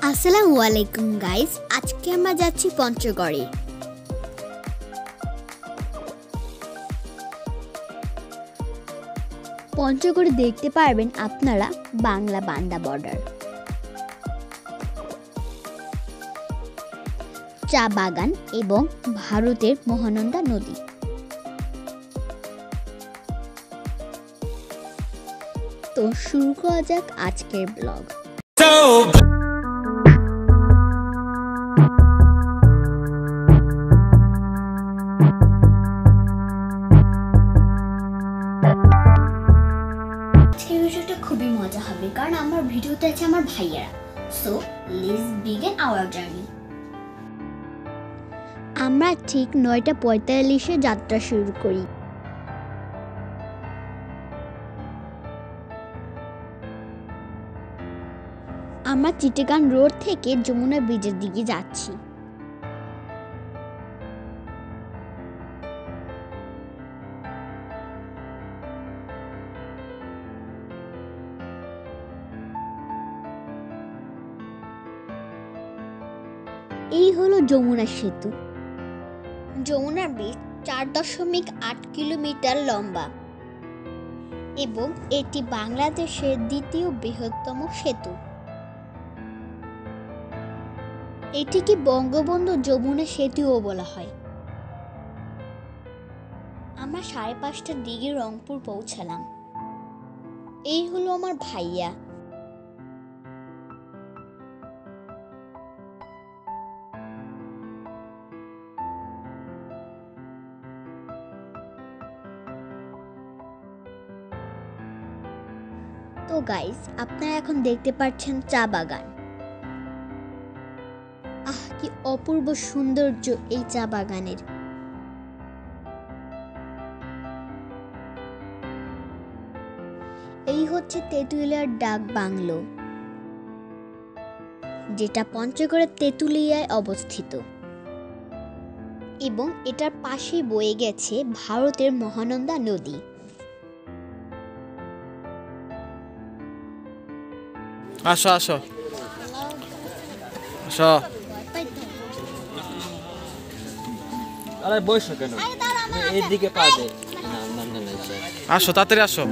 আসসালামু আলাইকুম গাইস, আজকে আমরা যাচ্ছি পঞ্চগড়ে। পঞ্চগড়ে দেখতে পারবেন আপনারা বাংলা বান্দা বর্ডার, চা বাগান এবং ভারতের মহানন্দা নদী। তো শুরু করা যাক আজকের ব্লগ। ভিডিওটা খুবই মজা হবে কারণ আমার ভিডিওতে আছে আমার ভাইয়ারা। So let's begin hour journey. আমরা ঠিক 9:45-এ যাত্রা শুরু করি। আমরা চিটাগাং রোড থেকে যমুনা ব্রিজের দিকে যাচ্ছি। এই হলো যমুনা সেতু। যমুনা ব্রিজ 4.8 কিলোমিটার লম্বা এবং এটি বাংলাদেশের দ্বিতীয় বৃহত্তম সেতু। এটিকে বঙ্গবন্ধু যমুনা সেতুও বলা হয়। আমরা 5:30টার দিকে রংপুর পৌঁছালাম। এই হলো আমার ভাইয়া। তো গাইস, আপনারা এখন দেখতে পাচ্ছেন চা বাগান। কি অপূর্ব সৌন্দর্য এই চা বাগানের। এই হচ্ছে তেঁতুলিয়ার ডাক বাংলো, যেটা পঞ্চগড়ের তেঁতুলিয়ায় অবস্থিত এবং এটার পাশে বয়ে গেছে ভারতের মহানন্দা নদী। আসো আসো আসো। আরে বসো কেন? এইদিকে পা দে। না না না না, আসো তাড়াতাড়ি আসো।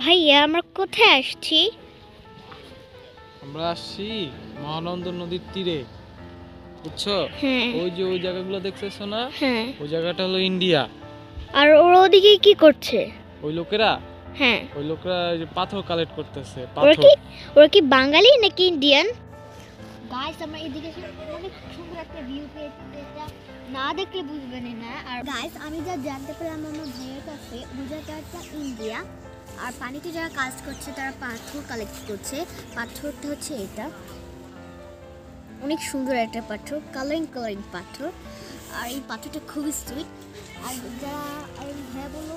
ভাইয়া, আমরা কোথায় আসছি? আমরা আসছি মহানন্দা নদীর তীরে, বুঝছো? হ্যাঁ। ওই যে ওই জায়গাগুলো দেখতেছো না, হ্যাঁ। ওই জায়গাটা হলো ইন্ডিয়া। আর ওরা ওদিকে কি করছে? ওই লোকেরা হ্যাঁ, ওই লোকেরা যে পাথর কালেক্ট করতেছে। ওরা কি বাঙালি নাকি ইন্ডিয়ান? গাইস, আমরা এদিকে অনেক সুন্দর একটা ভিউ পেয়েছি, যেটা না দেখলে বুঝবেন না। আর গাইস, আমি যা জানতে পারলাম আমার ভাইয়ের কাছে, ওই জায়গাটা ইন্ডিয়া। আর পানিতে যারা কাজ করছে তারা পাথর কালেক্ট করছে। পাথরটা হচ্ছে এটা, অনেক সুন্দর একটা পাথর, কালারিং পাথর। আর এই পাথরটা খুবই সুইট। আর ভাইয়া বললো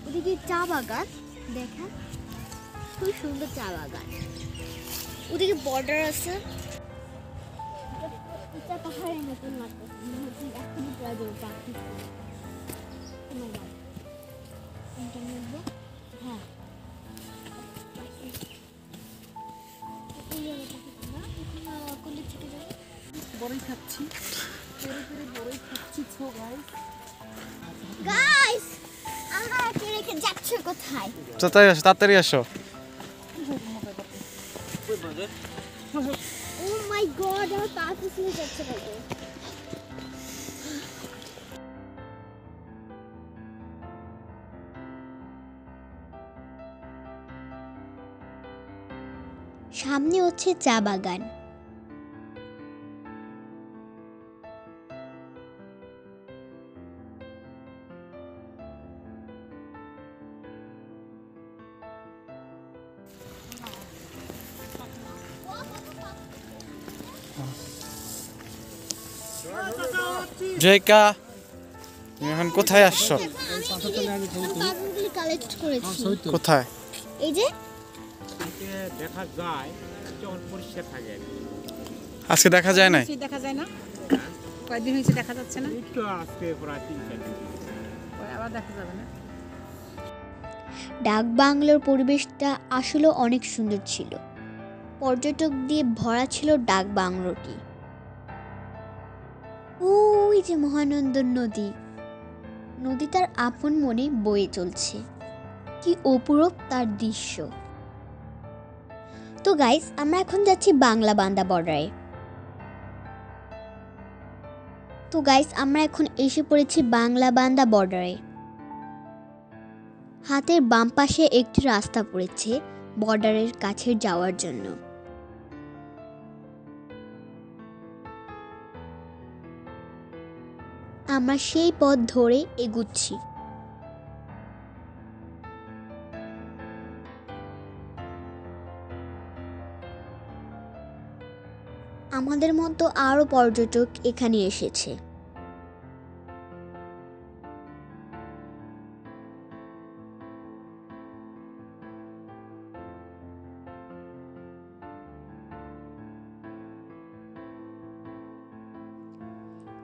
ওদিকে চা বাগান দেখা, খুব সুন্দর চা বাগান। ওদিকে বর্ডার আছে। পাহাড়ের মতন লাগতেছে, এখনই প্রায় পাকিস্তান। হ্যাঁ, বড়ই খাচ্ছি, বড়ই খাচ্ছি। তো গাইস, আমরা রেখে যাচ্ছি কোথায়? তাড়াতাড়ি আসো। Oh my god, our path is in such a way. সামনে হচ্ছে চা বাগান। জয়িকা, তুমি এখন কোথায় আসছো? কাগজগুলি কালেক্ট করেছি। কোথায়? এই যে দেখা যায় যখন পরিষ্কার থাকে। আজকে দেখা যায় না, দেখা যায় না, কয়দিন হয়েছে দেখা যাচ্ছে না, একটু আজকে প্রায় 3-4 দিন। আবার দেখা যাবে না। ডাক বাংলোর পরিবেশটা আসলে অনেক সুন্দর ছিল। পর্যটক দিয়ে ভরা ছিল ডাক বাংলোটি। ওই যে মহানন্দা নদী, নদী তার আপন মনে বয়ে চলছে। কি অপূরূপ তার দৃশ্য। তো গাইস, আমরা এখন যাচ্ছি বাংলা বান্দা বর্ডারে। তো গাইস, আমরা এখন এসে পড়েছি বাংলা বান্দা বর্ডারে। হাতের বাম পাশে একটি রাস্তা পড়েছে বর্ডারের কাছে যাওয়ার জন্য। আমরা সেই পথ ধরে এগুচ্ছি। আমাদের মতো আরো পর্যটক এখানে এসেছে।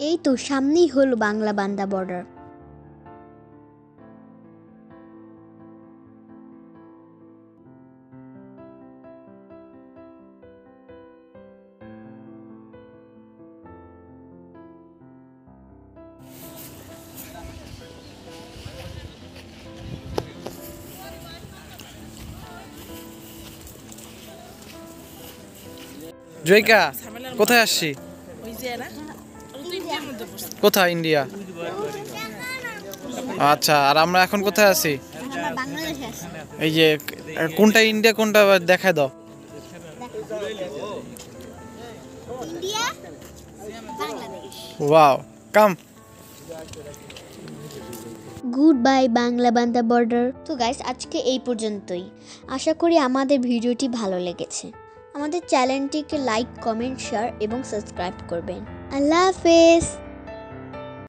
এই তো সামনেই হলো বাংলা বান্দা বর্ডার। জয়িকা, কোথায় আসছি? ওই যে না, কোথায়? ইন্ডিয়া। আচ্ছা, আর আমরা এখন কোথায় আছি? আমরা বাংলাদেশে আছি। এই যে কোনটা ইন্ডিয়া, কোনটা দেখায় দাও। ইন্ডিয়া, বাংলাদেশ। ওয়াও, কাম। গুড বাই বাংলা বান্দা বর্ডার। তো গাইস, আজকে এই পর্যন্তই। আশা করি আমাদের ভিডিওটি ভালো লেগেছে। আমাদের চ্যানেলটিকে লাইক, কমেন্ট, শেয়ার এবং সাবস্ক্রাইব করবেন। আল্লাহ হাফেজ।